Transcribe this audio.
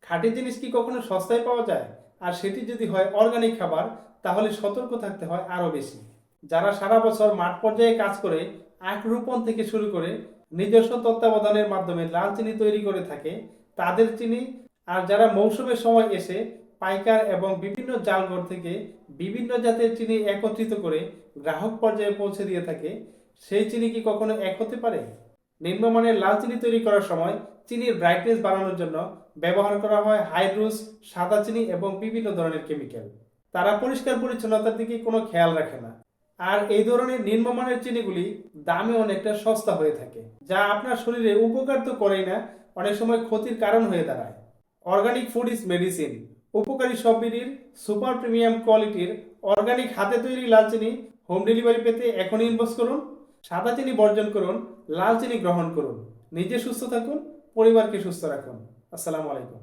খাঁটি জিনিস কি কখনো সস্তায় পাওয়া যায়? আর সেটি যদি হয় অর্গানিক খাবার, তাহলে সতর্ক থাকতে হয় আরও বেশি। যারা সারা বছর মাঠ পর্যায়ে কাজ করে আখ রোপণ থেকে শুরু করে নিজস্ব তত্ত্বাবধানের মাধ্যমে লাল চিনি তৈরি করে থাকে, তাদের চিনি, আর যারা মৌসুমের সময় এসে পাইকার এবং বিভিন্ন জালঘর থেকে বিভিন্ন জাতের চিনি একত্রিত করে গ্রাহক পর্যায়ে পৌঁছে দিয়ে থাকে, সেই চিনি কি কখনো এক হতে পারে? নিম্নমানের লাল চিনি তৈরি করার সময় চিনির ব্রাইটনেস বাড়ানোর জন্য ব্যবহার করা হয় হাইড্রোস, সাদা চিনি এবং বিভিন্ন ধরনের কেমিক্যাল। তারা পরিষ্কার পরিচ্ছন্নতার দিকে কোনো খেয়াল রাখে না। আর এই ধরনের নিম্নমানের চিনিগুলি দামে অনেকটা সস্তা হয়ে থাকে, যা আপনার শরীরে উপকার তো করেই না, অনেক সময় ক্ষতির কারণ হয়ে দাঁড়ায়। Organic food is medicine. উপকারী সব বিড়ির সুপার প্রিমিয়াম কোয়ালিটির অর্গানিক হাতে তৈরি লাল চিনি হোম ডেলিভারি পেতে এখনই ইনবক্স করুন। সাদা চিনি বর্জন করুন, লাল চিনি গ্রহণ করুন। নিজে সুস্থ থাকুন, পরিবারকে সুস্থ রাখুন। আসসালামু আলাইকুম।